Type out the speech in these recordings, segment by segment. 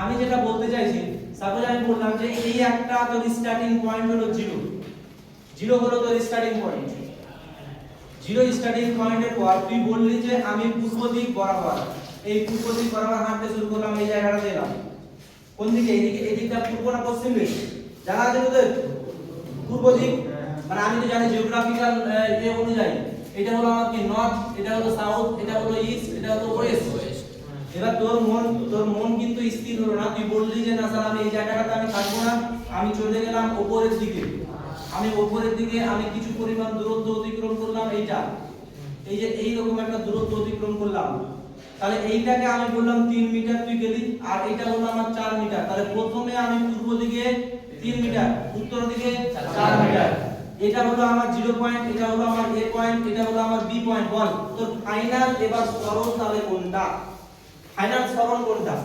আমি যেটা বলতে চাইছি, সাপোজ আমি বললাম যে এই একটা তোর স্টার্টিং পয়েন্ট হলো 0, 0 হলো তোর স্টার্টিং পয়েন্ট। 0 স্টার্টিং পয়েন্টের পর তুই বললি যে আমি পূর্ব দিক বরাবর, এই পূর্ব দিক বরাবর হাঁটতে শুরু করলাম, এই জায়গাটা দিলাম। কোন দিকে? এইদিকে, এদিকটা পূর্ব না পশ্চিম দিক? জানা আছে তোদের? পূর্ব দিক। মানে আমি তো জানি জিওগ্রাফিক্যাল এ অনুযায়ী এটা হলো আমার কি নর্থ, এটা হলো সাউথ, এটা হলো ইস্ট, এটা হলো ওয়েস্ট। এবার তোর মন কিন্তু স্থির হলো না, তুই বললি যে না স্যার আমি এই জায়গাটাতে আমি থাকবো না, আমি চলে গেলাম উপরের দিকে। আমি উপরের দিকে আমি কিছু পরিমাণ দূরত্ব অতিক্রম করলাম, এইটা এই যে এইরকম একটা দূরত্ব অতিক্রম করলাম, তাহলে এইটাকে আমি বললাম 3 মিটার তুই গেলি, আর এটা হলো আমার 4 মিটার। তাহলে প্রথমে আমি পূর্ব দিকে 3 মিটার, উত্তর দিকে 4 মিটার। এটা হলো আমার 0 পয়েন্ট, এটা হলো আমার A পয়েন্ট, এটা হলো আমার B পয়েন্ট। বল তোর ফাইনাল এবার সরণ তাহলে কোনটা? ফাইনাল সরণ কোনটা?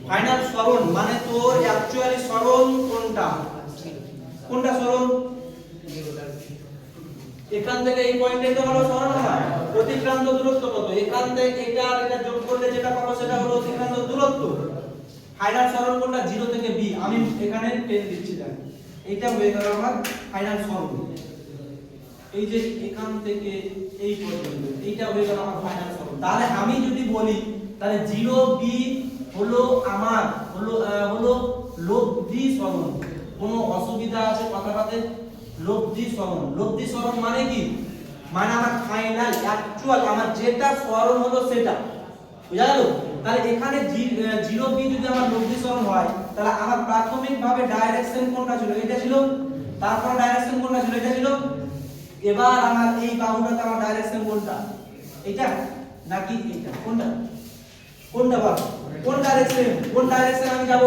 ফাইনাল সরণ মানে তোর অ্যাকচুয়ালি সরণ কোনটা? কোনটা সরণ? এখান থেকে এই পয়েন্টে তো হলো সরণ হয়, অতিক্রান্ত দূরত্ব কত? এখান থেকে এটা আর এটা যোগ করলে যেটা পাবো সেটা হলো অতিক্রান্ত দূরত্ব। ফাইনাল সরণ কোনটা? 0 থেকে B। আমি এখানে পেন দিচ্ছি, দেখ এইটা হয়ে গেল আমার ফাইনাল সরণ। এই যে এখান থেকে এই পর্যন্ত এইটা হয়ে গেল আমার ফাইনাল সরণ। তাহলে আমি যদি বলি তাহলে 0B হলো আমার হলো লব্ধি সরণ। কোনো অসুবিধা আছে কথাটাতে? লব্ধি সরণ। লব্ধি সরণ মানে কি? মানে আমার ফাইনাল অ্যাকচুয়াল আমার যেটা সরণ হলো সেটা, বুঝা গেল? তাহলে এখানে 0B যদি আমার লব্ধি সরণ হয়, তাহলে আমার প্রাথমিকভাবে ডাইরেকশন কোনটা ছিল? এটা ছিল। তারপর ডাইরেকশন কোনটা ছিল? এটা ছিল। এবার আমার এই বাহুটাতে আমার ডাইরেকশন কোনটা? এটা নাকি এটা? কোনটা? কোনটা বল? কোন ডাইরেকশন? কোন ডাইরেকশন আমি যাব?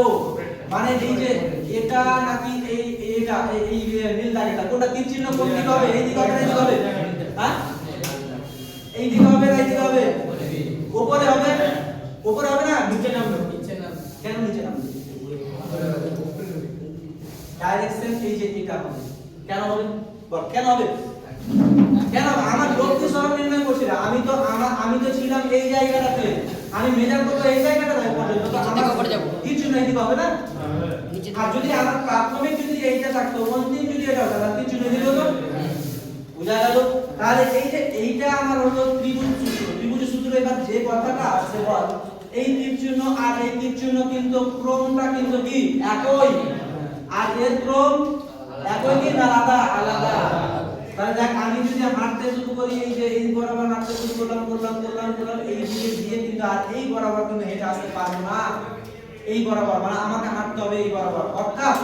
মানে এই যে এটা নাকি এই এটা, এই নীল দাগটা কোনটা? তীর চিহ্ন কোন দিকে হবে? এই দিকে হবে না এই দিকে হবে? হ্যাঁ, এই দিকে হবে না এই দিকে হবে? উপরে হবে। উপরে হবে না? নিচে নামবে। নিচে নামবে। কেন নিচে নামবে? ডাইরেকশন এই যে এটা হবে। কেন হবে? বল কেন হবে? কেন? আমার লব্ধি সরণ নির্ণয় করছিলা, আমি তো ছিলাম এই জায়গাটাতে, আমি মেজার করব এই জায়গাটাতে পর্যন্ত, তো আমার কিছু নাই দিতে হবে না। আর যদি আমার প্রাথমিক যদি এইটা থাকতো, অন্তিম যদি এটা হতো, তাহলে কিছু নাই দিতে হতো। বুঝা গেল? তাহলে এই যে এইটা আমার হলো ত্রিভুজ সূত্র। ত্রিভুজ সূত্র এবার যে কথাটা আছে বল, এই তীর চিহ্ন আর এই তীর চিহ্ন কিন্তু ক্রমটা কিন্তু কি একই, আর এর ক্রম একই কি আলাদা? আলাদা। তাহলে দেখ আমি যদি হাঁটতে শুরু করি, এই যে এই বরাবর হাঁটতে শুরু করলাম এই দিকে দিয়ে কিন্তু আর এই বরাবর কিন্তু হেঁটে আসতে পারবো না। এই বরাবর মানে আমাকে হাঁটতে হবে এই বরাবর, অর্থাৎ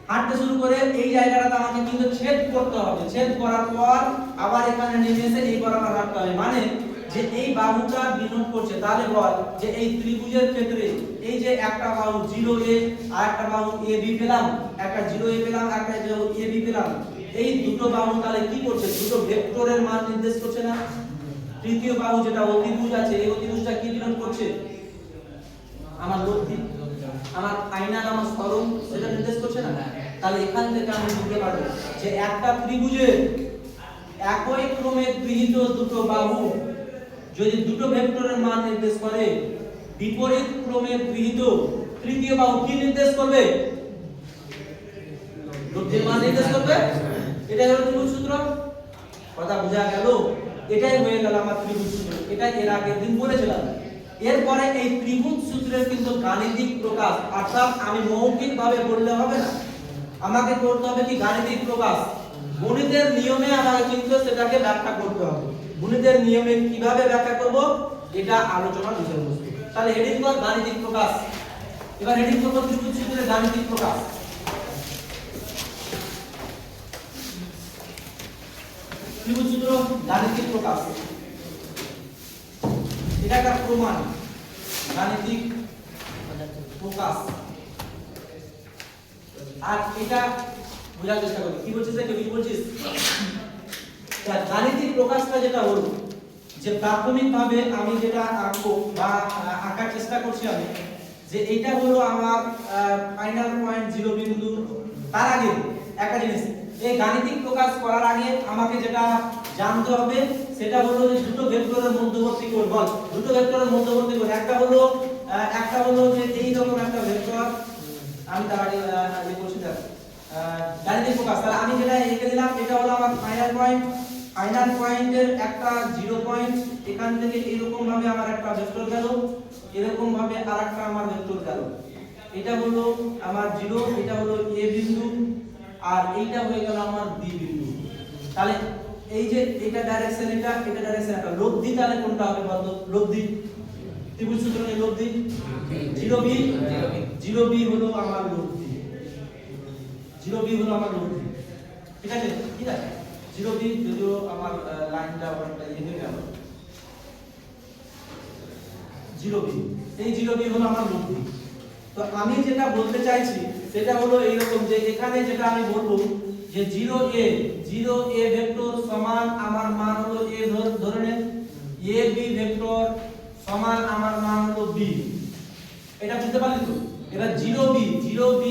হাঁটতে শুরু করে এই জায়গাটাতে আমাকে কিন্তু ছেদ করতে হবে। ছেদ করার পর আবার এখানে নেমে এসে এই বরাবর হাঁটতে হবে। মানে যে এই বাহুটা বিনোদ করছে, তাহলে বল যে এই ত্রিভুজের ক্ষেত্রে এই যে একটা বাহু 0A আর একটা বাহু AB পেলাম, একটা 0A পেলাম, একটা AB পেলাম, এই দুটো বাহু তাহলে কি করছে? দুটো ভেক্টরের মান নির্দেশ করছে না? তৃতীয় বাহু যেটা অতিভুজ আছে, এই অতিভুজটা কি বিনোদ করছে? আমার লব্ধি, আমার ফাইনাল, আমার সরণ সেটা নির্দেশ করছে না? তাহলে এখান থেকে আমি বুঝতে পারবো যে একটা ত্রিভুজের একই ক্রমে গৃহীত দুটো বাহু যদি দুটো ভেক্টরের মান নির্দেশ করে, বিপরীত ক্রমে গৃহীত তৃতীয় বাহু কি নির্দেশ করবে? লব্ধির মান নির্দেশ করবে। এটাই হলো ত্রিভুজ সূত্র। কথা বোঝা গেল? এটাই হয়ে গেল আমার ত্রিভুজ সূত্র। এটা এর আগের দিন বলেছিলাম। এরপরে এই ত্রিভুজ সূত্রের কিন্তু গাণিতিক প্রকাশ, অর্থাৎ আমি মৌখিকভাবে বললে হবে না, আমাকে করতে হবে কি গাণিতিক প্রকাশ। গণিতের নিয়মে আমাকে কিন্তু সেটাকে ব্যাখ্যা করতে হবে। গণিতের নিয়মে কিভাবে ব্যাখ্যা করব এটা আলোচনার বিষয়বস্তু। তাহলে হেডিং কর গাণিতিক প্রকাশ। এবার হেডিং করব ত্রিভুজ সূত্রের গাণিতিক প্রকাশ। ত্রিভুজ সূত্র গাণিতিক প্রকাশ, এটা একটা প্রমাণ, গাণিতিক প্রকাশ। আর এটা বোঝার চেষ্টা করবি। কি বলছিস রে? কি বলছিস? গাণিতিক প্রকাশটা যেটা হলো যে প্রাথমিকভাবে আমি যেটা আঁকবো বা আঁকার চেষ্টা করছি আমি, যে এটা হলো আমার ফাইনাল পয়েন্ট 0 বিন্দু। তার আগে একটা জিনিস, এই গাণিতিক প্রকাশ করার আগে আমাকে যেটা জানতে হবে সেটা হলো যে দুটো ভেক্টরের মধ্যবর্তী কোণ। বল দুটো ভেক্টরের মধ্যবর্তী কোণ, একটা হলো একটা হলো যে এই রকম একটা ভেক্টর আমি তার আগে যে বলছি দেখ গাণিতিক প্রকাশ তাহলে আমি যেটা এঁকে দিলাম এটা হলো আমার ফাইনাল পয়েন্টের একটা 0 পয়েন্ট এখান থেকে এরকম ভাবে আমার একটা ভেক্টর গেল এরকম ভাবে আরেকটা আমার ভেক্টর গেল এটা হলো আমার 0 এটা হলো a বিন্দু আর এইটা হয়ে গেল আমার b বিন্দু তাহলে এই যে এটা ডাইরেকশন এটা ডাইরেকশন একটা লব্ধি তাহলে কোনটা হবে বলতো লব্ধি ত্রিভুজ সূত্রে লব্ধি 0b হলো আমার লব্ধি 0b হলো আমার লব্ধি ঠিক আছে 0b যদিও আমার লাইনটা অনেকটা ইয়ে হয়ে গেল 0b এই 0b হলো আমার লব্ধি তো আমি যেটা বলতে চাইছি সেটা হলো এইরকম যে এখানে যেটা আমি বলবো যে 0a ভেক্টর সমান আমার মান হলো a ধরে নেন ab ভেক্টর সমান আমার মান হলো b এটা বুঝতে পারলি তো এবার 0b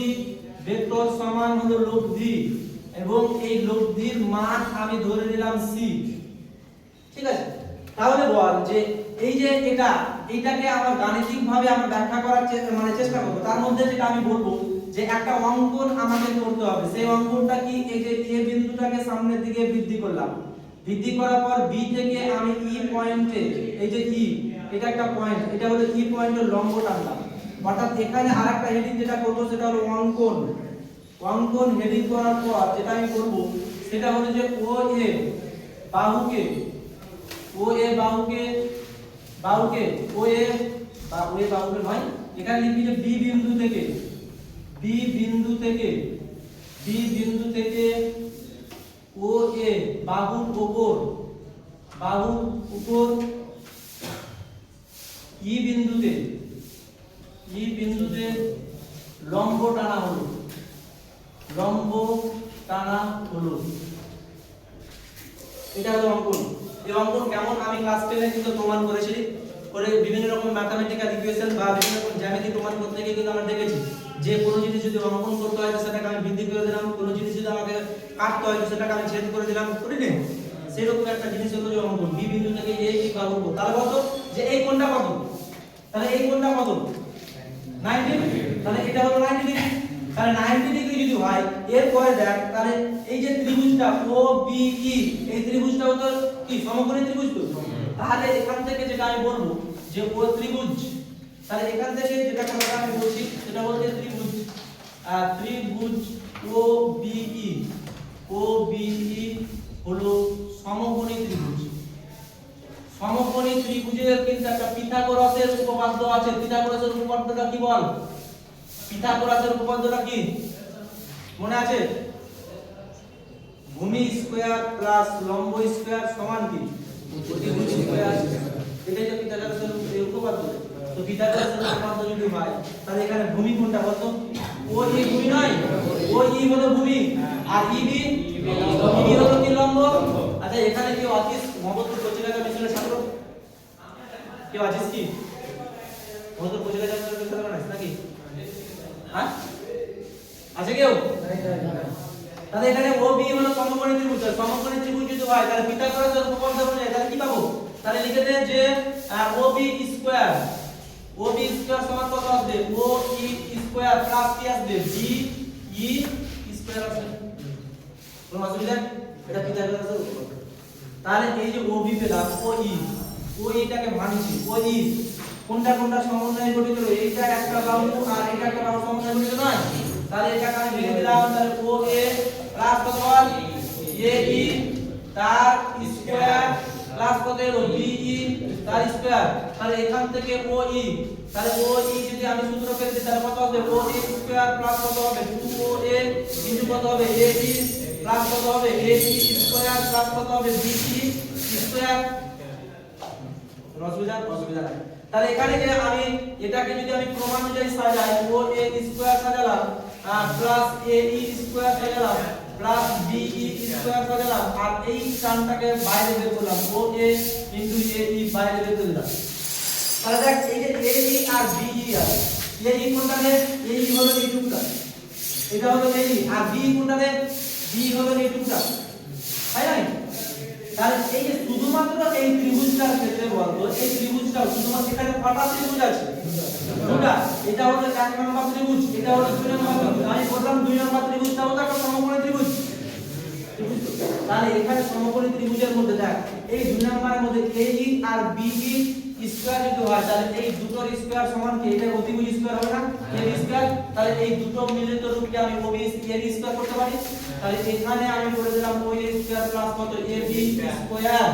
ভেক্টর সমান হলো লব্ধি এবং এই লব্ধির মান আমি ধরে নিলাম c ঠিক আছে তাহলে বল যে এই যে এইটাকে আমরা গাণিতিক ভাবে আমরা ব্যাখ্যা করার চেষ্টা করব তার মধ্যে যেটা আমি বলবো যে একটা অঙ্কন আমাদের করতে হবে সেই অঙ্কনটা কি এই যে a বিন্দুটাকে সামনের দিকে বৃদ্ধি করলাম বৃদ্ধি করার পর b থেকে আমি e পয়েন্টে এই যে e এটা একটা পয়েন্ট এটা হলো e পয়েন্টের লম্ব টানলাম অর্থাৎ এখানে আরেকটা হেডিং যেটা করব সেটা হলো অঙ্কন হেডিং করার পর যেটা আমি করব সেটা হলো যে OA বাহুকে OA বাহুকে নয় এখানে লিখবি যে B বিন্দু থেকে OA বাহুর উপর E বিন্দুতে লম্ব টানা হলো এটা হলো অঙ্কন এই অঙ্কন কেমন আমি ক্লাস 10 এ কিন্তু প্রমাণ করেছি করে বিভিন্ন রকম ম্যাথমেটিক্যাল ইকুয়েশন বা বিভিন্ন রকম জ্যামিতি প্রমাণ করতে গিয়ে কিন্তু আমরা দেখেছি যে কোনো জিনিস যদি অঙ্কন করতে হয় সেটাকে আমি বৃদ্ধি করে দিলাম কোনো জিনিস যদি আমাকে কাটতে হয় সেটাকে আমি ছেদ করে দিলাম করি না সেরকম একটা জিনিস হলো যে অঙ্কন বি বিন্দু থেকে এই বাহুর উপর তাহলে কত যে এই কোণটা কত তাহলে এই কোণটা কত 90 তাহলে এটা হলো 90 ডিগ্রি তাহলে 90 ডিগ্রি যদি হয় এরপরে দেখ তাহলে এই যে ত্রিভুজটা OBE এই ত্রিভুজটা হলো কি সমকোণী ত্রিভুজ তো তাহলে এখান থেকে যেটা আমি বলবো যে ও ত্রিভুজ তাহলে এখান থেকে যেটা কথা আমি বলছি সেটা বলতে ত্রিভুজ OBE হলো সমকোণী ত্রিভুজের কিন্তু একটা পিথাগোরাসের উপপাদ্য আছে পিথাগোরাসের উপপাদ্যটা কি বল পিথাগোরাসের উপপাদ্যটা কি মনে আছে ভূমি স্কয়ার প্লাস লম্ব স্কয়ার সমান কি অতিভুজ স্কয়ার এটাই তো পিথাগোরাসের উপপাদ্য তো পিথাগোরাসের উপপাদ্য যদি হয় তাহলে এখানে ভূমি কোনটা বলতো OE ভূমি নয় OE হলো ভূমি আর EB হলো কি লম্ব আচ্ছা এখানে কি আছিস মোহাম্মদপুর কোচিলাকা মিশনের ছাত্র কেউ আছিস কি মোহাম্মদপুর কোচিলাকা মিশনের ছাত্র নাকি হ্যাঁ আছে কেউ তাহলে এখানে OB হলো সমকোণী ত্রিভুজ যদি হয় তাহলে পিথাগোরাসের উপপাদ্য অনুযায়ী তাহলে কি পাবো তাহলে লিখে দেন যে OB স্কয়ার সমান কত আসবে OE স্কয়ার প্লাস কি আসবে BE স্কয়ার আসবে কোন অসুবিধা এটা পিথাগোরাসের উপপাদ্য তাহলে এই যে OB পেলাম OE টাকে ভাঙছি OE কোনটা সমন্বয়ে গঠিত এইটা একটা বাহু আর এটা একটা বাহু সমন্বয়ে গঠিত নয় তাহলে এটাকে আমি লিখে দিলাম তাহলে OA প্লাস কত হয় AE তার স্কয়ার প্লাস কত হলো BE তার স্কয়ার তাহলে এখান থেকে OE তাহলে OE যদি আমি সূত্র পেতে তাহলে কত হবে OE স্কয়ার প্লাস কত হবে 2OA ইনটু কত হবে AE প্লাস কত হবে AE স্কয়ার প্লাস কত হবে BE স্কয়ার অসুবিধা নাই তাহলে এখানে যে আমি এটাকে যদি আমি ক্রমানুযায়ী সাজাই OA স্কয়ার সাজালাম প্লাস AE স্কয়ার সাজালাম প্লাস BE স্কয়ার সাজালাম আর এই টার্মটাকে বাইরে বের করলাম OA ইনটু AE বাইরে বের করে দিলাম তাহলে দেখ এই যে AE আর BE আছে AE কোনটা রে AE হলো এইটুকুটা এটা হলো AE আর BE কোনটা রে BE হলো এইটুকুটা তাই না তাহলে এই যে শুধুমাত্র এই ত্রিভুজটার ক্ষেত্রে বলতো এই ত্রিভুজটা শুধুমাত্র এখানে কটা ত্রিভুজ আছে দুটা এটা হলো 1 নম্বর ত্রিভুজ এটা হলো 2 নম্বর ত্রিভুজ আমি বললাম 2 নম্বর ত্রিভুজটা হলো একটা সমকোণী ত্রিভুজ তাহলে এখানে সমকোণী ত্রিভুজের মধ্যে দেখ এই 2 নম্বরের মধ্যে AE আর BE স্কয়ার যদি হয় তাহলে এই দুটোর স্কয়ার সমান কি এটা অতিভুজ স্কয়ার হবে না AB স্কয়ার তাহলে এই দুটো মিলিত রূপকে আমি OB AB স্কয়ার করতে পারি তাহলে এখানে আমি করে দিলাম OA স্কয়ার প্লাস কত AB square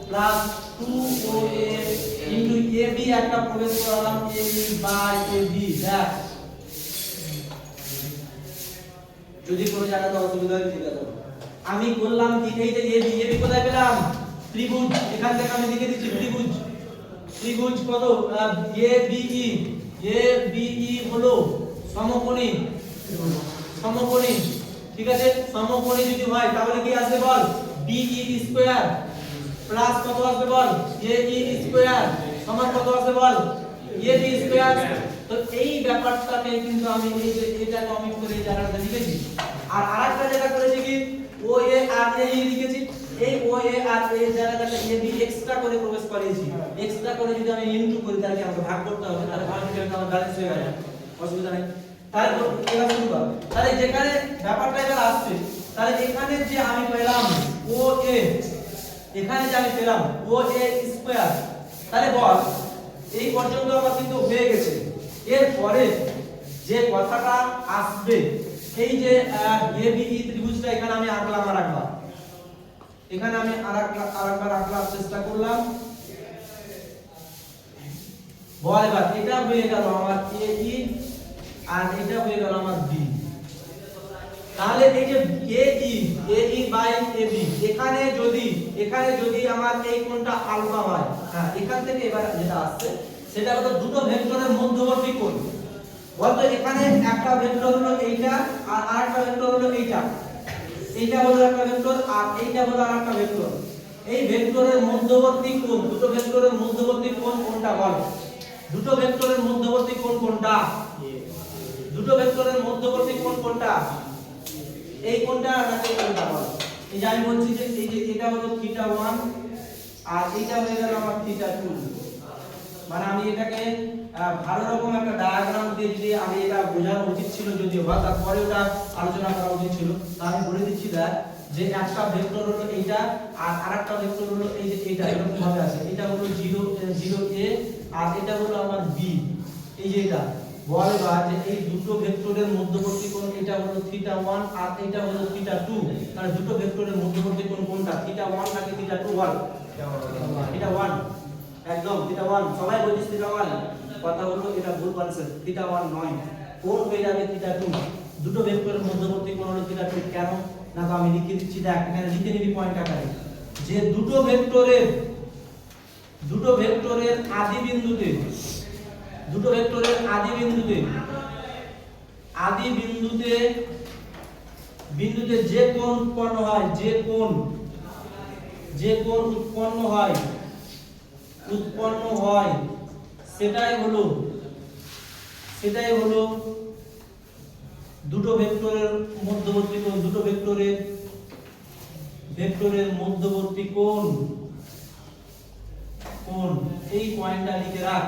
plus 2OA into AB একটা প্রবেশ করালাম AB বাই AB দেখ যদি কোনো জায়গাতে অসুবিধা হয় ঠিক আছে আমি বললাম কি এই যে AB AB কোথায় পেলাম ত্রিভুজ এখান থেকে আমি লিখে দিচ্ছি ত্রিভুজ ত্রিভুজ কত ABE ABE হলো সমকোণী সমকোণী ঠিক আছে সমকোণী যদি হয় তাহলে কি আসবে বল BE স্কয়ার প্লাস কত আসবে বল AE স্কয়ার সমান কত আসবে বল AB স্কয়ার তো এই ব্যাপারটাকে কিন্তু আমি এই যে এটা কমিট করে এই জায়গাটা লিখেছি আর আরেকটা জায়গা করেছি কি OA আর AE লিখেছি এই OA আর এই জায়গাটাতে AB এক্সট্রা করে প্রবেশ করিয়েছি এক্সট্রা করে যদি আমি ইনটু করি তাহলে আমাকে ভাগ করতে হবে তাহলে ভাগটা আমার ব্যালেন্স হয়ে যাবে অসুবিধা নেই তাহলে এবার শুরু কর তাহলে যেখানে ব্যাপারটা এবার আসছে তাহলে এখানে যে আমি পেলাম OA এখানে যে আমি পেলাম OA স্কয়ার তাহলে বল এই পর্যন্ত আমার কিন্তু হয়ে গেছে এরপরে যে কথাটা আসবে এই যে ABE ত্রিভুজটা এখানে আমি আঁকলাম আরেকবার এখানে আমি আরেকবার আঁকার চেষ্টা করলাম বল এবার এটা হয়ে গেল আমার AE আর এটা হয়ে গেল আমার B তাহলে এই যে AE বাই AB এখানে যদি আমার এই কোণটা আলফা হয় হ্যাঁ এখান থেকে এবার যেটা আসছে সেটা হলো দুটো ভেক্টরের মধ্যবর্তী কোণ বলতো এখানে একটা ভেক্টর হলো এইটা আর আরেকটা ভেক্টর হলো এইটা এইটা হলো একটা ভেক্টর আর এইটা হলো আরেকটা ভেক্টর এই ভেক্টরের মধ্যবর্তী কোণ দুটো ভেক্টরের মধ্যবর্তী কোণ কোনটা বল দুটো ভেক্টরের মধ্যবর্তী কোণ কোনটা দুটো ভেক্টরের মধ্যবর্তী কোণ কোনটা এই কোণটা নাকি কোনটা বল এই যে আমি বলছি যে এই যে এটা হলো θ1 আর এইটা হয়ে গেল আমার θ2 মানে আমি এটাকে ভালো রকম একটা ডায়াগ্রাম দিয়ে যদি আমি এটা বোঝানো উচিত ছিল যদিও বা তারপরে ওটা আলোচনা করা উচিত ছিল তা আমি বলে দিচ্ছি দেখ যে একটা ভেক্টর হলো এইটা আর আরেকটা ভেক্টর হলো এই যে এইটা এরকম ভাবে আছে এটা হলো 0 a আর এটা হলো আমার b এই যে এটা বল বা যে এই দুটো ভেক্টরের মধ্যবর্তী কোণ এটা হলো θ1 আর এটা হলো θ2 তাহলে দুটো ভেক্টরের মধ্যবর্তী কোণ কোনটা θ1 নাকি θ2 বল θ1 একদম θ1 সবাই বলিস θ1 কথা হলো এটা ভুল বলছেন θ1 নয় কোণ হয়ে যাবে θ2 দুটো ভেক্টরের মধ্যবর্তী কোণ হলো θ2 কেন না তো আমি লিখে দিচ্ছি দেখ এখানে লিখে নিবি পয়েন্ট আকারে যে দুটো ভেক্টরের আদি বিন্দুতে যে কোণ উৎপন্ন হয় সেটাই হলো দুটো ভেক্টরের মধ্যবর্তী কোণ দুটো ভেক্টরের মধ্যবর্তী কোণ এই পয়েন্টটা লিখে রাখ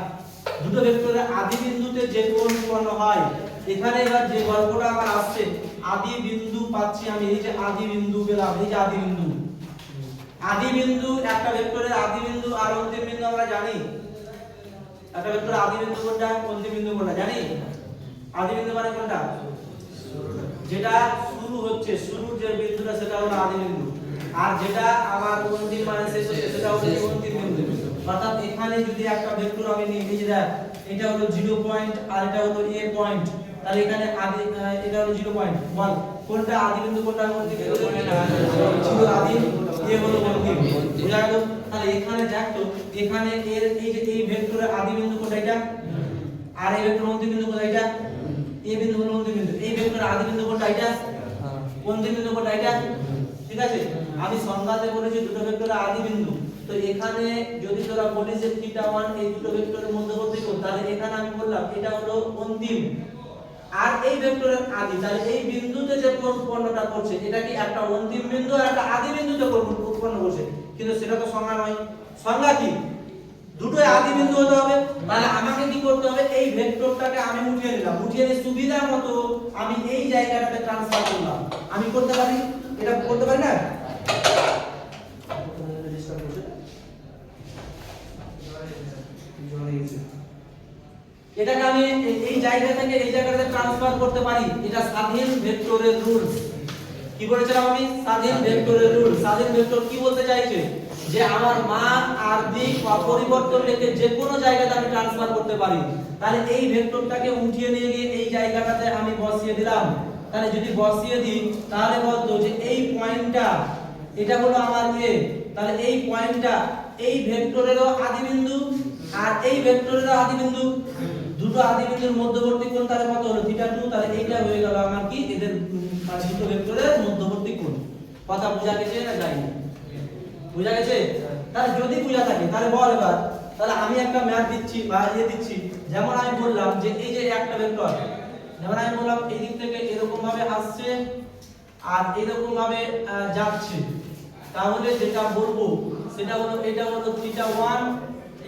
দুটো ভেক্টরের আদি বিন্দুতে যে কোণ উৎপন্ন হয় এখানে এবার যে গল্পটা আমার আসছে আদি বিন্দু পাচ্ছি আমি এই যে আদি বিন্দু পেলাম এই যে আদি বিন্দু একটা ভেক্টরের আদি বিন্দু আর অন্তিম বিন্দু আমরা জানি একটা ভেক্টরের আদি বিন্দু কোনটা অন্তিম বিন্দু কোনটা জানি আদি বিন্দু মানে কোনটা যেটা শুরু হচ্ছে শুরুর যে বিন্দুটা সেটা হলো আদি বিন্দু আর যেটা আমার অন্তিম মানে শেষ হচ্ছে সেটা হলো অন্তিম বিন্দু অর্থাৎ এখানে যদি একটা ভেক্টর আমি নিই এই যে দেখ এটা হলো 0 পয়েন্ট আর এটা হলো a পয়েন্ট তাহলে এখানে আদি এটা হলো 0 পয়েন্ট বল কোনটা আদি বিন্দু কোনটা অন্তিম বিন্দু ছিল আদি a হলো অন্তিম বুঝা গেল তাহলে এখানে দেখ তো এখানে এর এই যে এই ভেক্টরের আদি বিন্দু কোনটা এটা আর এই ভেক্টরের অন্তিম বিন্দু কোনটা এটা a বিন্দু হলো অন্তিম বিন্দু এই ভেক্টরের আদি বিন্দু কোনটা এটা অন্তিম বিন্দু কোনটা এটা ঠিক আছে আমি সংজ্ঞাতে বলেছি দুটো ভেক্টরের আদি বিন্দু তো এখানে যদি তোরা বলিস যে θ1 এই দুটো ভেক্টরের মধ্যবর্তী কোণ তাহলে এখানে আমি বললাম এটা হলো অন্তিম আর এই ভেক্টরের আদি তাহলে এই বিন্দুতে যে কোণ উৎপন্নটা করছে এটা কি একটা অন্তিম বিন্দু আর একটা আদি বিন্দুতে কোণ উৎপন্ন করছে কিন্তু সেটা তো সংজ্ঞা নয়। সংজ্ঞা কি? দুটোই আদি বিন্দু হতে হবে। তাহলে আমাকে কি করতে হবে? এই ভেক্টরটাকে আমি উঠিয়ে নিলাম, উঠিয়ে নিয়ে সুবিধা মতো আমি এই জায়গাটাতে ট্রান্সফার করলাম। আমি করতে পারি, এটা করতে পারি না? এটাকে আমি এই জায়গা থেকে এই জায়গাতে ট্রান্সফার করতে পারি। এটা স্বাধীন ভেক্টরের রুলস। কি বলেছিলাম আমি? স্বাধীন ভেক্টরের রুল। স্বাধীন ভেক্টর কি বলতে চাইছে? যে আমার মান আর দিক অপরিবর্তন রেখে যে কোনো জায়গাতে আমি ট্রান্সফার করতে পারি। তাহলে এই ভেক্টরটাকে উঠিয়ে নিয়ে গিয়ে এই জায়গাটাতে আমি বসিয়ে দিলাম। তাহলে যদি বসিয়ে দিই তাহলে বলতো যে এই পয়েন্টটা এটা হলো আমার এ। তাহলে এই পয়েন্টটা এই ভেক্টরেরও আদি বিন্দু আর এই ভেক্টরেরও আদি বিন্দু। দুটো আদি বিন্দুর মধ্যবর্তী কোণ তাহলে কত হলো? θ2। তাহলে এইটা হয়ে গেল আমার কি? এদের মানে দুটো ভেক্টরের মধ্যবর্তী কোণ। কথা বোঝা গেছে না যায়নি? বোঝা গেছে? তাহলে যদি বোঝা থাকে তাহলে বল এবার। তাহলে আমি একটা ম্যাথ দিচ্ছি বা দিচ্ছি। যেমন আমি বললাম যে এই যে একটা ভেক্টর, যেমন আমি বললাম এই দিক থেকে এরকম ভাবে আসছে আর এরকম ভাবে যাচ্ছে। তাহলে যেটা বলবো সেটা হলো এটা হলো θ1,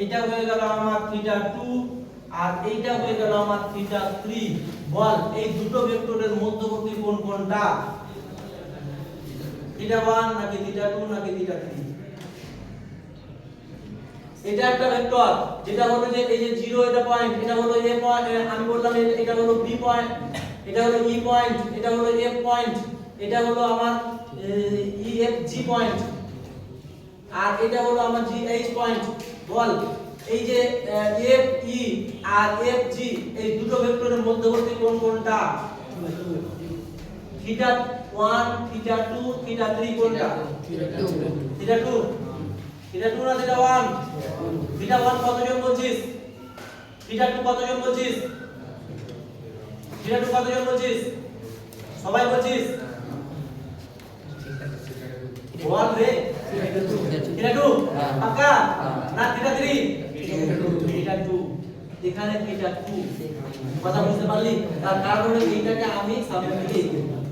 এটা হয়ে গেল আমার θ2 আর এইটা হয়ে গেল আমার θ3। বল এই দুটো ভেক্টরের মধ্যবর্তী কোণ কোনটা? θ1 নাকি θ2 নাকি θ3? এটা একটা ভেক্টর যেটা হলো যে এই যে 0 এটা পয়েন্ট, এটা হলো a পয়েন্ট, আমি বললাম এটা হলো b পয়েন্ট, এটা হলো e পয়েন্ট, এটা হলো f পয়েন্ট, এটা হলো আমার e f g পয়েন্ট আর এটা হলো আমার g h পয়েন্ট। বল এই যে f e আর f g এই দুটো ভেক্টরের মধ্যবর্তী কোণ কোনটা? θ1 θ2 θ3 কোনটা? θ2 θ2 না θ1? θ1 কতজন বলছিস? θ2 কতজন বলছিস? θ2 কতজন বলছিস? সবাই বলছিস? বল রে। θ2 পাক্কা না θ3? θ2। এখানে θ2 কথা বুঝতে পারলি? তার কারণ হলো এইটাকে আমি সামনে দিকে এগিয়ে দিলাম।